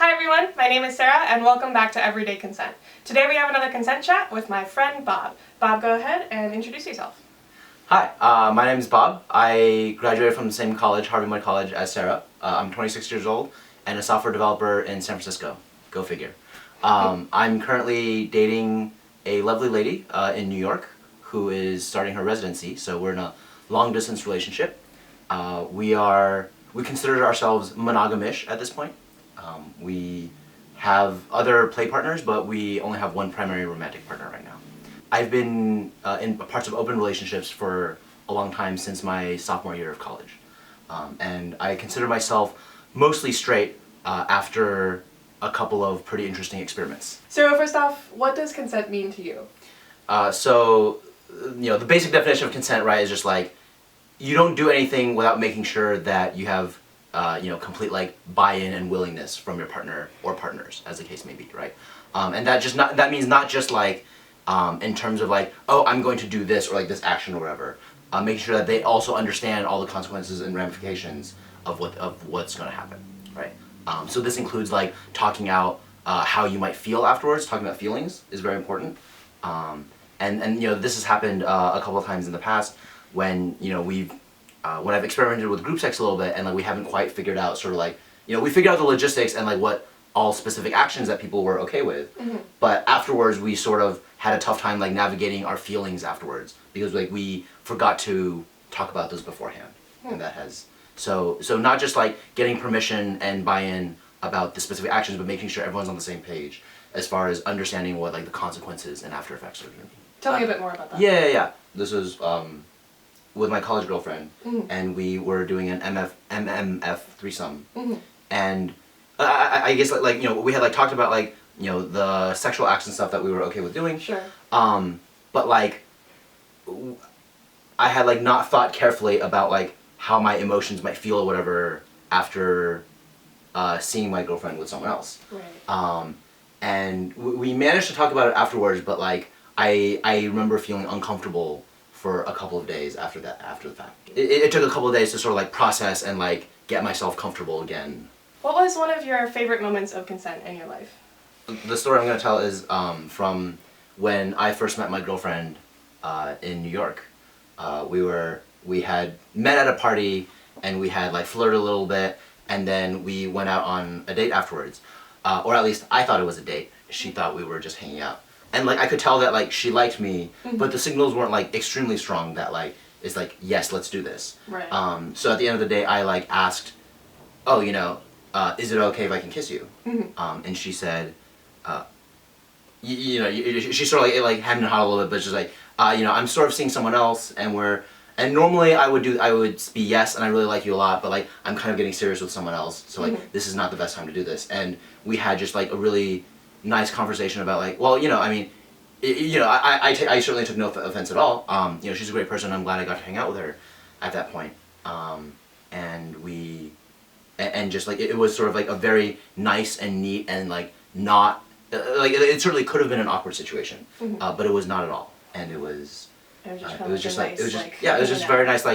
Hi everyone, my name is Sarah and welcome back to Everyday Consent. Today we have another consent chat with my friend Bob. Bob, go ahead and introduce yourself. Hi, my name is Bob. I graduated from the same college, Harvey College, as Sarah. I'm 26 years old and a software developer in San Francisco. Go figure. I'm currently dating a lovely lady in New York who is starting her residency, so we're in a long-distance relationship. We consider ourselves monogamish at this point. We have other play partners, but we only have one primary romantic partner right now. I've been in parts of open relationships for a long time, since my sophomore year of college. And I consider myself mostly straight after a couple of pretty interesting experiments. So first off, what does consent mean to you? The basic definition of consent, right, is just like, you don't do anything without making sure that you have complete buy-in and willingness from your partner or partners, as the case may be, right? And that means not just in terms of oh, I'm going to do this or this action or whatever. Making sure that they also understand all the consequences and ramifications of what's going to happen, right? So this includes talking out how you might feel afterwards. Talking about feelings is very important. And this has happened a couple of times in the past when when I've experimented with group sex a little bit and we haven't quite figured out we figured out the logistics and what all specific actions that people were okay with. Mm-hmm. But afterwards we sort of had a tough time navigating our feelings afterwards because we forgot to talk about those beforehand. Mm-hmm. And that has so not just getting permission and buy-in about the specific actions, but making sure everyone's on the same page as far as understanding what the consequences and after effects are going to be. Tell me a bit more about that. Yeah. This was with my college girlfriend, mm-hmm. and we were doing an MMF threesome, mm-hmm. and I guess we had talked about the sexual acts and stuff that we were okay with doing. Sure. But I had not thought carefully about how my emotions might feel or whatever after seeing my girlfriend with someone else. Right. And we managed to talk about it afterwards, but I remember feeling uncomfortable for a couple of days after the fact. It took a couple of days to sort of process and get myself comfortable again. What was one of your favorite moments of consent in your life? The story I'm going to tell is from when I first met my girlfriend in New York. We had met at a party and we had flirted a little bit, and then we went out on a date afterwards. Or at least I thought it was a date. She thought we were just hanging out. And I could tell that she liked me, mm-hmm. but the signals weren't extremely strong that it's yes, let's do this. Right. So at the end of the day I asked, oh, is it okay if I can kiss you? Mm-hmm. And she said, she sort of hemmed and hawed a little bit, but just I'm sort of seeing someone else, and normally I would be yes, and I really like you a lot, but I'm kind of getting serious with someone else, so mm-hmm. this is not the best time to do this. And we had just a really nice conversation about I certainly took no offense at all. She's a great person. I'm glad I got to hang out with her at that point. And it was sort of a very nice and neat and not it certainly could have been an awkward situation, mm-hmm. But it was not at all. And it was just very nice.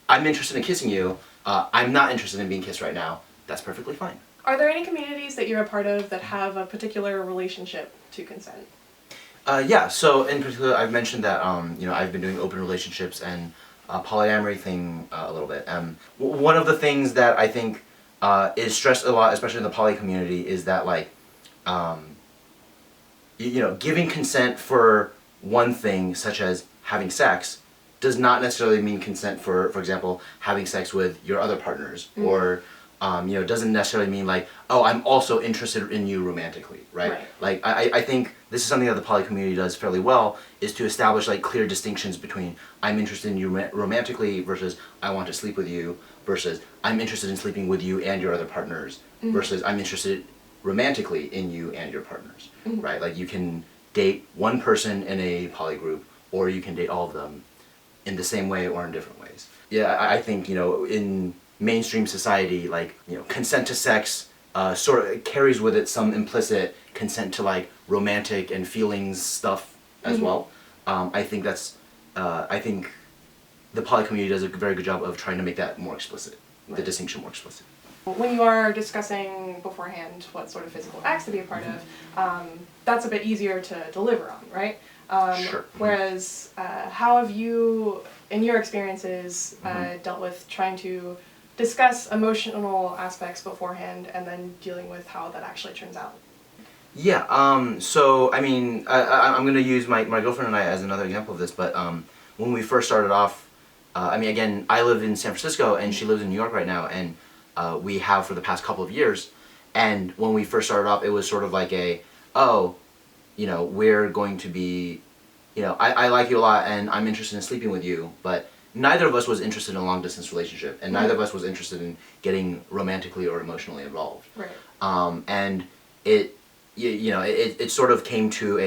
I'm interested in kissing you. I'm not interested in being kissed right now. That's perfectly fine. Are there any communities that you're a part of that have a particular relationship to consent? Yeah, so in particular I've mentioned that I've been doing open relationships and polyamory thing a little bit. One of the things that I think is stressed a lot, especially in the poly community, is that giving consent for one thing, such as having sex, does not necessarily mean consent for example, having sex with your other partners, mm-hmm. or doesn't necessarily mean oh, I'm also interested in you romantically, right? I think this is something that the poly community does fairly well, is to establish clear distinctions between I'm interested in you romantically versus I want to sleep with you, versus I'm interested in sleeping with you and your other partners, mm-hmm. versus I'm interested romantically in you and your partners, mm-hmm. right? You can date one person in a poly group, or you can date all of them in the same way or in different ways. Yeah, I think in mainstream society, consent to sex sort of carries with it some implicit consent to romantic and feelings stuff as mm-hmm. well. I think the poly community does a very good job of trying to make that more explicit, right. The distinction more explicit. When you are discussing beforehand what sort of physical acts to be a part of, that's a bit easier to deliver on, right? Sure. Whereas, how have you, in your experiences, dealt with trying to discuss emotional aspects beforehand and then dealing with how that actually turns out? Yeah, so, I mean, I'm going to use my girlfriend and I as another example of this, but when we first started off, I mean, again, I live in San Francisco and she lives in New York right now, and we have for the past couple of years, and when we first started off, it was sort of like we're going to be, I like you a lot and I'm interested in sleeping with you, but neither of us was interested in a long-distance relationship, and neither of us was interested in getting romantically or emotionally involved. Right. And it sort of came to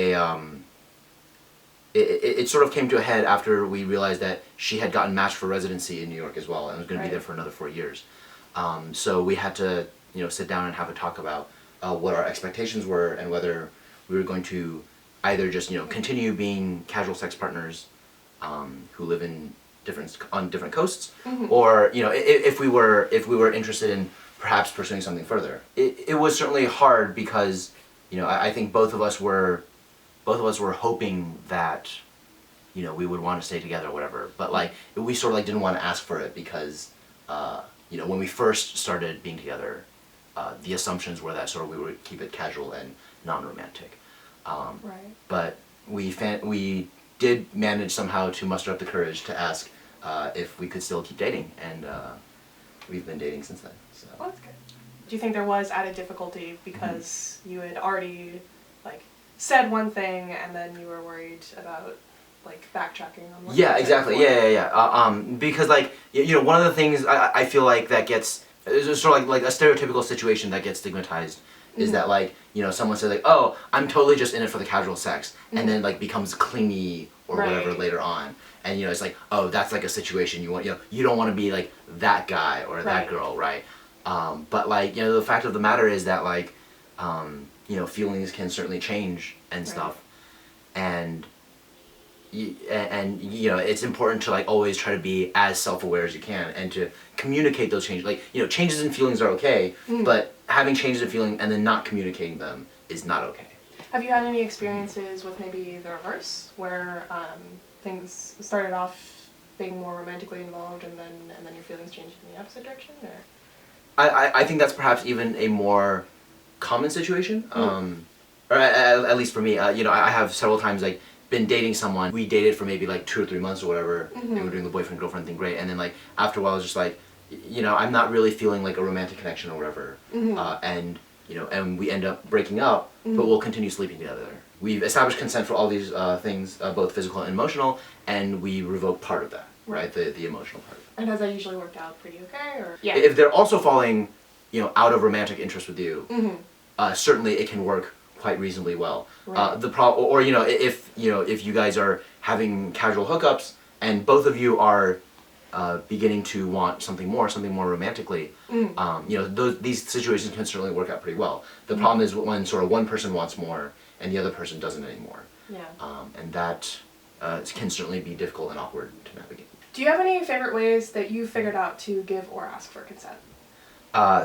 it sort of came to a head after we realized that she had gotten matched for residency in New York as well and was going to be there for another 4 years. So we had to sit down and have a talk about what our expectations were and whether we were going to either just continue being casual sex partners who live on different coasts, or if we were interested in perhaps pursuing something further. It was certainly hard because I think both of us were hoping that we would want to stay together or whatever, but we sort of didn't want to ask for it because when we first started being together, the assumptions were that sort of we would keep it casual and non-romantic. Right. But we did manage somehow to muster up the courage to ask if we could still keep dating, and we've been dating since then. So. Well, that's good. Do you think there was added difficulty because you had already said one thing and then you were worried about backtracking on what you said exactly. before? Yeah. Because one of the things I feel like that gets is sort of like a stereotypical situation that gets stigmatized is that someone says oh, I'm totally just in it for the casual sex, and then becomes clingy or whatever later on, and it's oh, that's a situation you want, you don't want to be that guy or that girl, right? But the fact of the matter is that feelings can certainly change and stuff, and it's important to always try to be as self-aware as you can and to communicate those changes. Changes in feelings are okay, but having changes in feeling and then not communicating them is not okay. Have you had any experiences with maybe the reverse, where things started off being more romantically involved and then your feelings changed in the opposite direction? Or? I think that's perhaps even a more common situation, or at least for me. I have several times been dating someone. We dated for maybe 2 or 3 months or whatever, and we were doing the boyfriend-girlfriend thing great, and then after a while I was just I'm not really feeling a romantic connection or whatever, and we end up breaking up, but we'll continue sleeping together. We've established consent for all these things, both physical and emotional, and we revoke part of that, right? The emotional part. And has that usually worked out pretty okay, or? Yeah. If they're also falling, out of romantic interest with you, certainly it can work quite reasonably well. Right. If you guys are having casual hookups and both of you are beginning to want something more romantically, these situations can certainly work out pretty well. The problem is when sort of one person wants more and the other person doesn't anymore. Yeah. And that can certainly be difficult and awkward to navigate. Do you have any favorite ways that you figured out to give or ask for consent?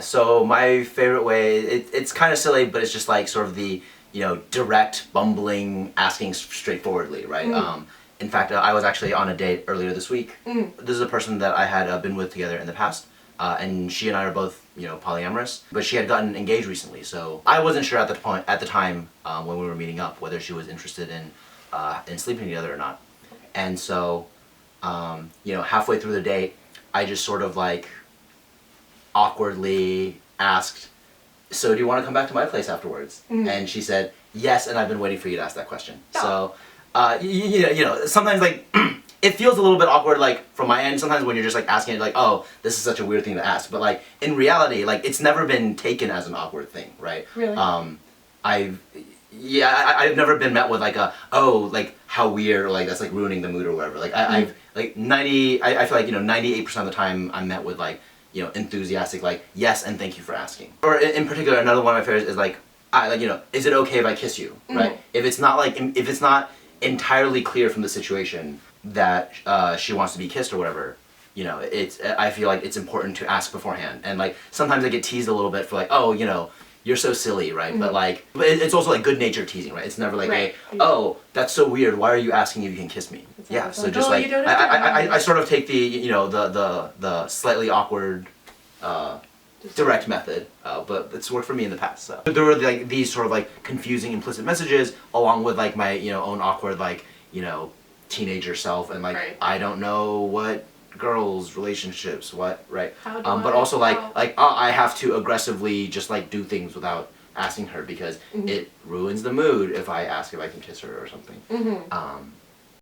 So my favorite way, it's kind of silly, but it's just sort of the, direct, bumbling, asking straightforwardly, right? In fact, I was actually on a date earlier this week. This is a person that I had been with together in the past, and she and I are both, polyamorous, but she had gotten engaged recently, so I wasn't sure at the time when we were meeting up whether she was interested in sleeping together or not. And so, halfway through the date, I just sort of awkwardly asked, so do you want to come back to my place afterwards? And she said, yes, and I've been waiting for you to ask that question. Oh. So, sometimes it feels a little bit awkward from my end sometimes when you're just asking it oh, this is such a weird thing to ask, but in reality it's never been taken as an awkward thing, right? Really? I've never been met with how weird or that's ruining the mood or whatever. I feel 98% of the time I'm met with enthusiastic yes and thank you for asking. Or in particular, another one of my favorites is is it okay if I kiss you, right? If it's not entirely clear from the situation that she wants to be kissed or whatever, you know, I feel like it's important to ask beforehand. And like sometimes I get teased a little bit for like, oh, you know, you're so silly, right? Mm-hmm. But like, it's also like good natured teasing, right? It's never like, Right. oh, that's so weird. Why are you asking if you can kiss me? It's Yeah. always So like, just "Oh, like you don't have to I sort of take the, you know, the slightly awkward. Direct method, but it's worked for me in the past. So there were like these sort of like confusing implicit messages, along with like my, you know, own awkward like, you know, teenager self, and like Right. I don't know what girls relationships what, right? How do But I- also like how- I have to aggressively just like do things without asking her because Mhm. it ruins the mood if I ask if I can kiss her or something. Mm-hmm.